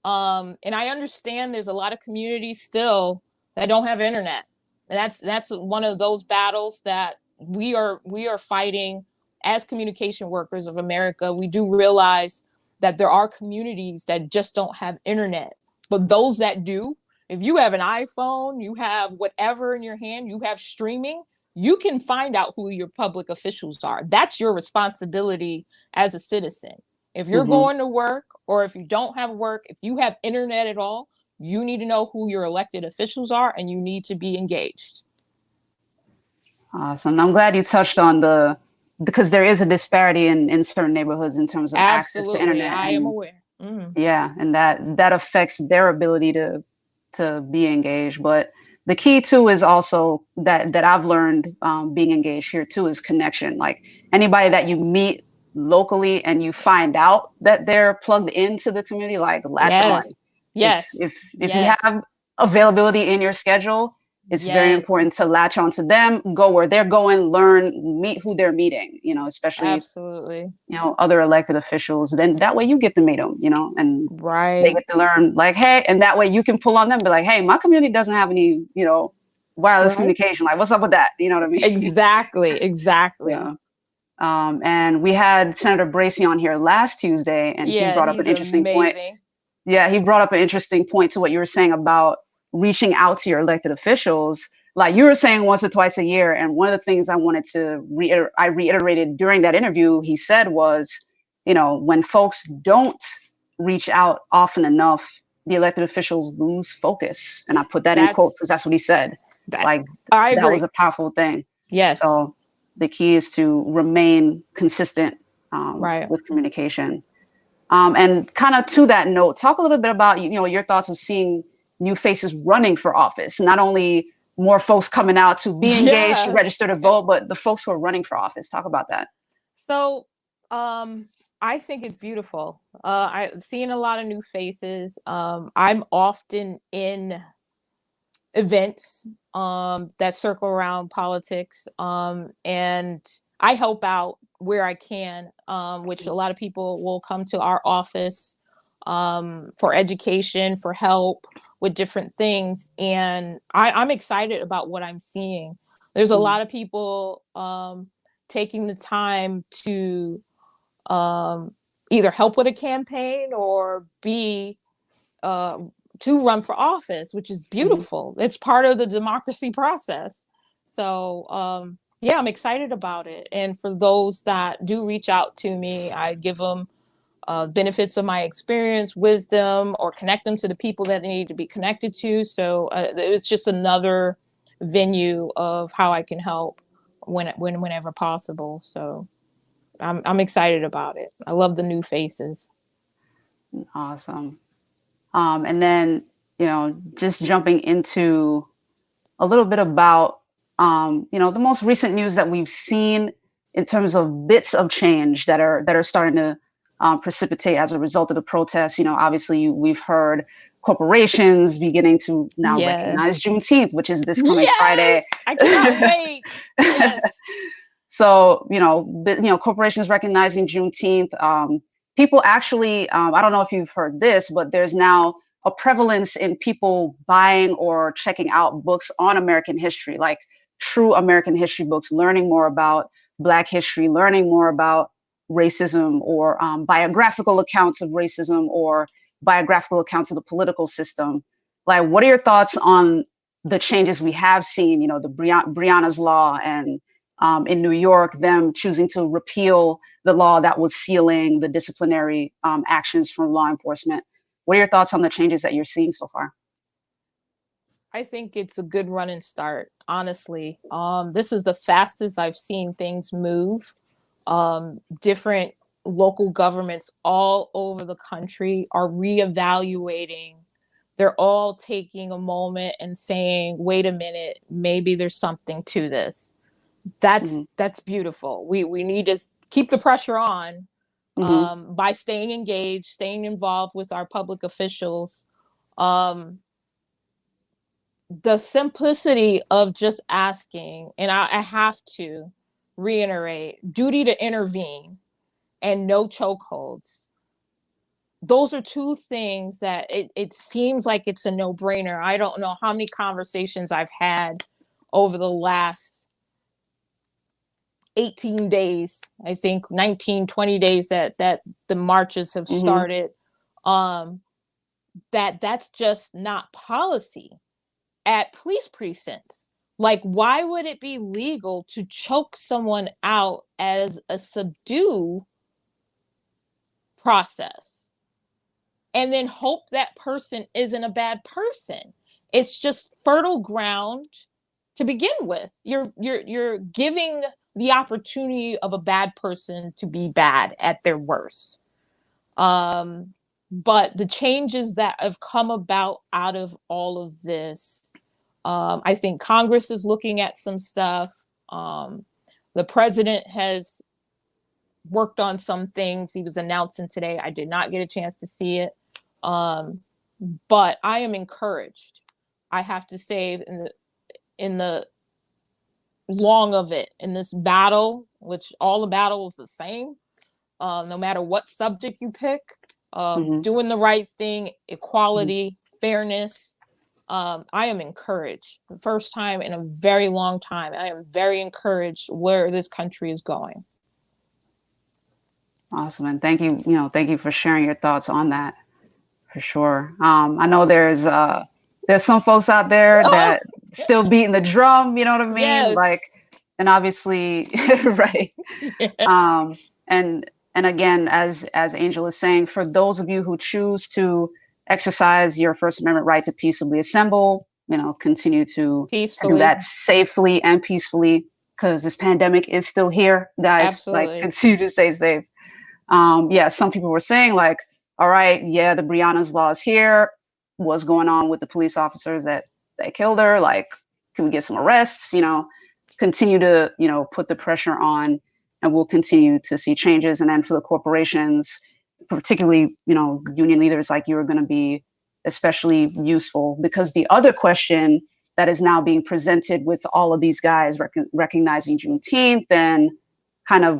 And I understand there's a lot of communities still that don't have internet. And that's one of those battles that we are fighting as communication workers of America. We do realize that there are communities that just don't have internet, but those that do, if you have an iPhone, you have whatever in your hand, you have streaming, you can find out who your public officials are. That's your responsibility as a citizen. If you're going to work, or if you don't have work, if you have internet at all, you need to know who your elected officials are, and you need to be engaged. Awesome. I'm glad you touched on the because there is a disparity in certain neighborhoods in terms of access to Absolutely, internet. I am aware. Yeah, and that affects their ability to be engaged. But the key too is also that I've learned being engaged here too is connection. Like anybody that you meet locally and you find out that they're plugged into the community, like latch on. Yes, yes, If you yes, have availability in your schedule, it's very yes, important to latch onto them, go where they're going, learn, meet who they're meeting, especially, absolutely. other elected officials. Then that way you get to meet them, and they Right. get to learn like, hey, and that way you can pull on them, be like, hey, my community doesn't have any, wireless Right. communication. Like, what's up with that? You know what I mean? Exactly. Exactly. Yeah. And we had Senator Bracy on here last Tuesday, and he Yeah, brought up an he's interesting point. amazing. Yeah, he brought up an interesting point to what you were saying about reaching out to your elected officials. Like you were saying once or twice a year. And one of the things I wanted to reiterated during that interview, he said was, when folks don't reach out often enough, the elected officials lose focus. And I put that in quotes because that's what he said. Like I that agree. was a powerful thing. Yes. So the key is to remain consistent Right. with communication. And kind of to that note, talk a little bit about, your thoughts of seeing new faces running for office, not only more folks coming out to be engaged, to register to vote, but the folks who are running for office. Talk about that. So I think it's beautiful. I've seen a lot of new faces. I'm often in events that circle around politics, and I help out where I can, which a lot of people will come to our office for education, for help with different things. And I'm excited about what I'm seeing. There's a lot of people taking the time to either help with a campaign or be to run for office, which is beautiful. It's part of the democracy process. So yeah, I'm excited about it. And for those that do reach out to me, I give them benefits of my experience, wisdom, or connect them to the people that they need to be connected to. So it's just another venue of how I can help whenever possible. So I'm excited about it. I love the new faces. Awesome. And then, just jumping into a little bit about, the most recent news that we've seen in terms of bits of change that are starting to precipitate as a result of the protests. Obviously we've heard corporations beginning to now recognize Juneteenth, which is this coming Friday. I cannot wait. Yes. So, corporations recognizing Juneteenth. People actually, I don't know if you've heard this, but there's now a prevalence in people buying or checking out books on American history, like true American history books, learning more about Black history, learning more about racism, or biographical accounts of racism, or biographical accounts of the political system. Like, what are your thoughts on the changes we have seen, the Breonna's Law, and in New York, them choosing to repeal the law that was sealing the disciplinary actions from law enforcement? What are your thoughts on the changes that you're seeing so far? I think it's a good running start, honestly. This is the fastest I've seen things move. Different local governments all over the country are reevaluating. They're all taking a moment and saying, wait a minute, maybe there's something to this. That's beautiful. We need to keep the pressure on by staying engaged, staying involved with our public officials. The simplicity of just asking, and I have to reiterate, duty to intervene and no chokeholds. Those are two things that it seems like it's a no-brainer. I don't know how many conversations I've had over the last 18 days, I think 19, 20 days that the marches have started. That's just not policy at police precincts. Like, why would it be legal to choke someone out as a subdue process and then hope that person isn't a bad person? It's just fertile ground to begin with. You're giving the opportunity of a bad person to be bad at their worst. But the changes that have come about out of all of this, I think Congress is looking at some stuff. The president has worked on some things. He was announcing today. I did not get a chance to see it. But I am encouraged. I have to say, in the long of it, in this battle, which all the battle is the same, no matter what subject you pick, doing the right thing, equality, fairness. I am encouraged. The first time in a very long time, I am very encouraged where this country is going. Awesome. And thank you, thank you for sharing your thoughts on that, for sure. I know there's some folks out there that still beating the drum, you know what I mean? Yes. Like, and obviously, right. Yeah. And again, as Angel is saying, for those of you who choose to exercise your First Amendment right to peaceably assemble, continue to do that safely and peacefully, because this pandemic is still here, guys. Absolutely. Like, continue to stay safe. Some people were saying, like, all right, yeah, the Breonna's law is here. What's going on with the police officers that killed her? Like, can we get some arrests? Continue to, put the pressure on, and we'll continue to see changes. And then for the corporations, particularly, union leaders like you, are going to be especially useful, because the other question that is now being presented with all of these guys recognizing Juneteenth and kind of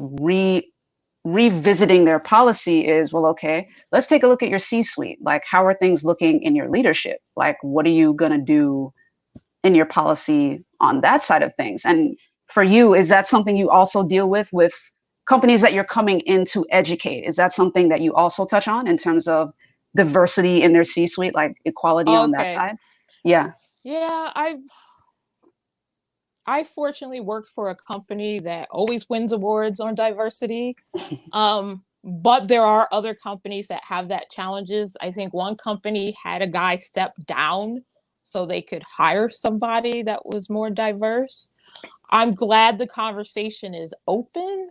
revisiting their policy is, well, okay, let's take a look at your C-suite. Like, how are things looking in your leadership? Like, what are you going to do in your policy on that side of things? And for you, is that something you also deal with companies that you're coming in to educate? Is that something that you also touch on in terms of diversity in their C-suite, like equality on that side? Yeah. Yeah, I fortunately work for a company that always wins awards on diversity. But there are other companies that have that challenges. I think one company had a guy step down so they could hire somebody that was more diverse. I'm glad the conversation is open.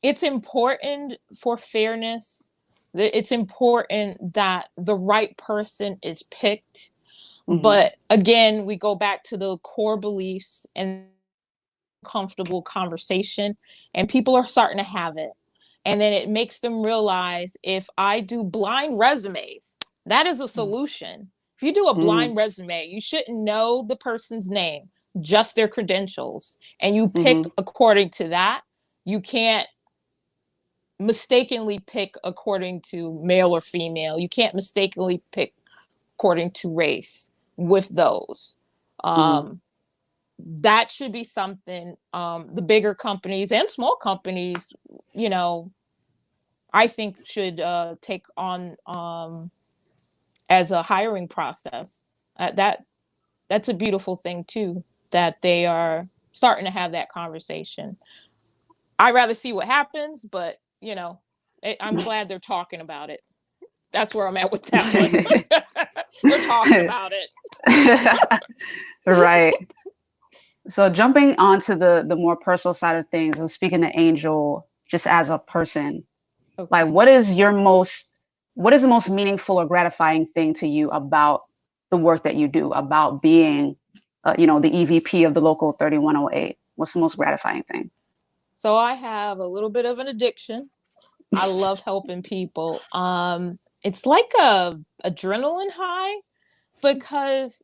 It's important for fairness. It's important that the right person is picked. But again, we go back to the core beliefs and comfortable conversation, and people are starting to have it. And then it makes them realize, if I do blind resumes, that is a solution. If you do a blind resume, you shouldn't know the person's name, just their credentials, and you pick according to that. You can't mistakenly pick according to male or female. You can't mistakenly pick according to race with those. That should be something the bigger companies and small companies, I think should take on as a hiring process. That's a beautiful thing too, that they are starting to have that conversation. I'd rather see what happens, but I'm glad they're talking about it. That's where I'm at with that one. We're talking about it. Right. So jumping onto the more personal side of things, so speaking to Angel just as a person, like, what is the most meaningful or gratifying thing to you about the work that you do, about being, the EVP of the local 3108? What's the most gratifying thing? So I have a little bit of an addiction. I love helping people. It's like a adrenaline high, because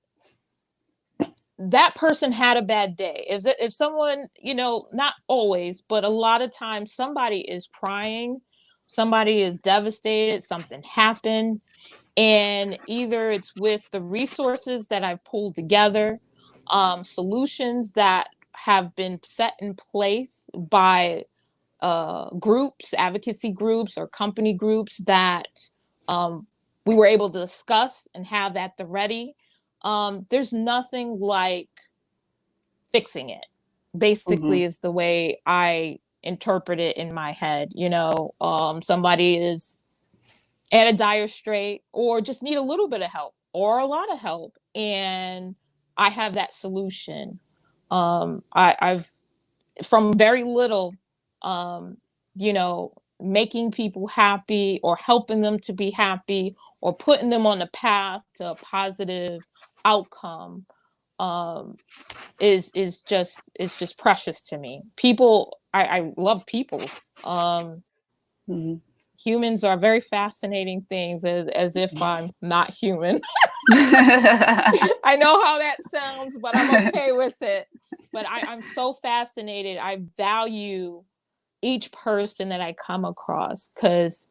that person had a bad day. If someone, not always, but a lot of times, somebody is crying, somebody is devastated, something happened, and either it's with the resources that I've pulled together, solutions that have been set in place by groups, advocacy groups, or company groups that we were able to discuss and have at the ready. There's nothing like fixing it, basically, is the way I interpret it in my head. Somebody is at a dire strait, or just need a little bit of help or a lot of help, and I have that solution. I've from very little, making people happy or helping them to be happy or putting them on a path to a positive outcome, is just precious to me. People, I love people. Mhm. Humans are very fascinating things, as if I'm not human. I know how that sounds, but I'm okay with it. But I'm so fascinated. I value each person that I come across because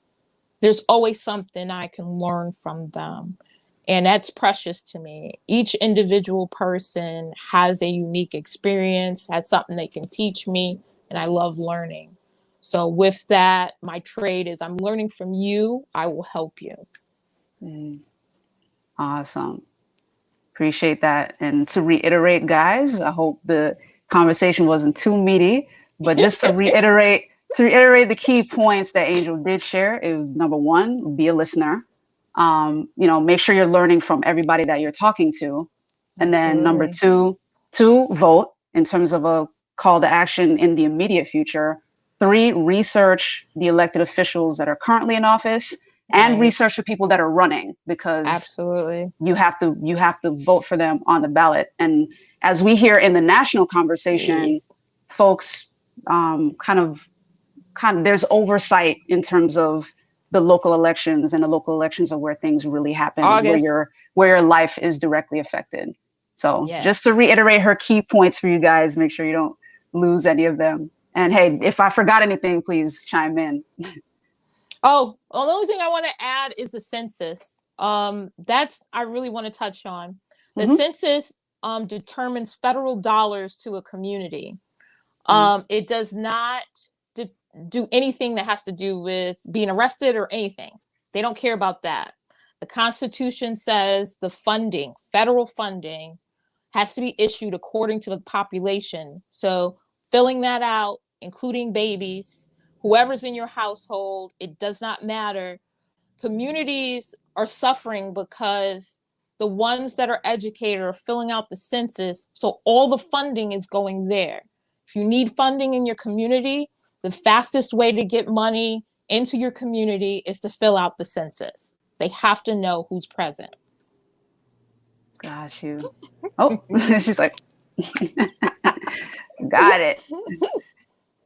there's always something I can learn from them. And that's precious to me. Each individual person has a unique experience, has something they can teach me, and I love learning. So with that, my trade is I'm learning from you. I will help you. Awesome. Appreciate that. And to reiterate, guys, I hope the conversation wasn't too meaty, but just to reiterate the key points that Angel did share is, number one, be a listener. Make sure you're learning from everybody that you're talking to. And then number two, vote in terms of a call to action in the immediate future. 3, research the elected officials that are currently in office and research the people that are running, because absolutely you have to vote for them on the ballot. And as we hear in the national conversation, folks kind of there's oversight in terms of the local elections, and the local elections are where things really happen, where your life is directly affected. So just to reiterate her key points for you guys, make sure you don't lose any of them. And hey, if I forgot anything, please chime in. Oh, well, the only thing I want to add is the census. That's I really want to touch on. The census determines federal dollars to a community. It does not do anything that has to do with being arrested or anything. They don't care about that. The Constitution says the funding, federal funding, has to be issued according to the population. So filling that out, including babies, whoever's in your household, it does not matter. Communities are suffering because the ones that are educated are filling out the census. So all the funding is going there. If you need funding in your community, the fastest way to get money into your community is to fill out the census. They have to know who's present. Got you. Oh, she's like, got it.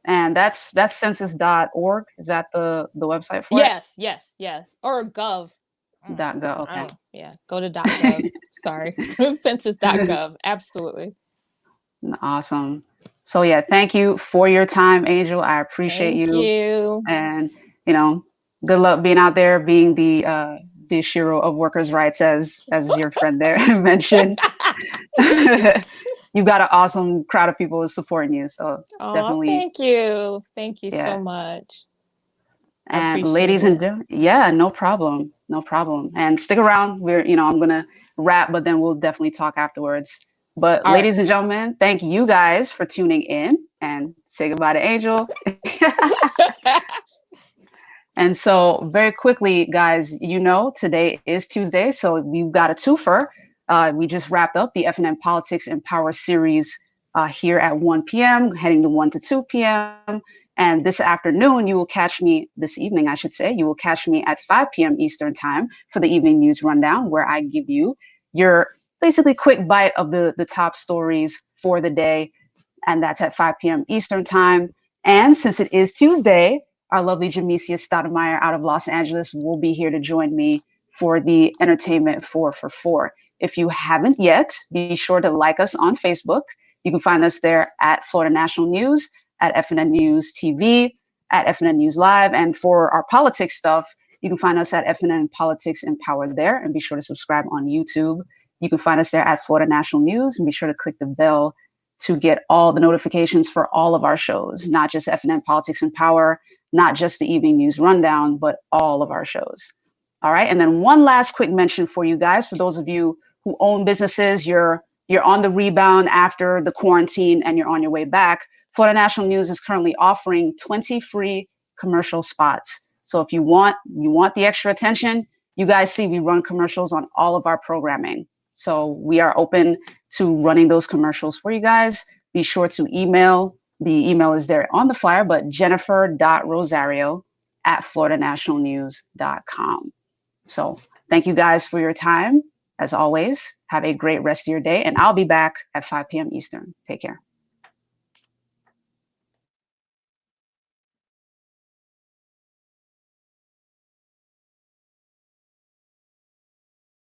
And that's census.org. Is that the website for it? Yes. Or gov. .gov. Okay. Yeah. Go to .gov. Sorry. Census.gov. Absolutely. Awesome. So yeah, thank you for your time, Angel. I appreciate you. Thank you. And good luck being out there, being the hero of workers' rights, as your friend there mentioned. You've got an awesome crowd of people supporting you. So definitely. Thank you so much. And ladies and gentlemen, no problem. And stick around. I'm gonna wrap, but then we'll definitely talk afterwards. But ladies and gentlemen, thank you guys for tuning in, and say goodbye to Angel. And so very quickly, guys, today is Tuesday, so we've got a twofer. We just wrapped up the FNN Politics and Power Series here at 1 p.m., heading to 1 to 2 p.m. And this afternoon, you will catch me, this evening, I should say, you will catch me at 5 p.m. Eastern time for the evening news rundown, where I give you your basically quick bite of the top stories for the day. And that's at 5 p.m. Eastern time. And since it is Tuesday, our lovely Jamesia Stoudemire out of Los Angeles will be here to join me for the Entertainment 4 for 4. If you haven't yet, be sure to like us on Facebook. You can find us there at Florida National News, at FNN News TV, at FNN News Live. And for our politics stuff, you can find us at FNN Politics and Power there. And be sure to subscribe on YouTube. You can find us there at Florida National News, and be sure to click the bell to get all the notifications for all of our shows, not just FNN Politics and Power, not just the evening news rundown, but all of our shows. All right. And then one last quick mention for you guys, for those of you who own businesses, you're on the rebound after the quarantine and you're on your way back. Florida National News is currently offering 20 free commercial spots. So if you want the extra attention, you guys see we run commercials on all of our programming. So we are open to running those commercials for you guys. be sure to email. The email is there on the flyer, but jennifer.rosario@floridanationalnews.com. So thank you guys for your time. As always, have a great rest of your day, and I'll be back at 5 p.m. Eastern. Take care.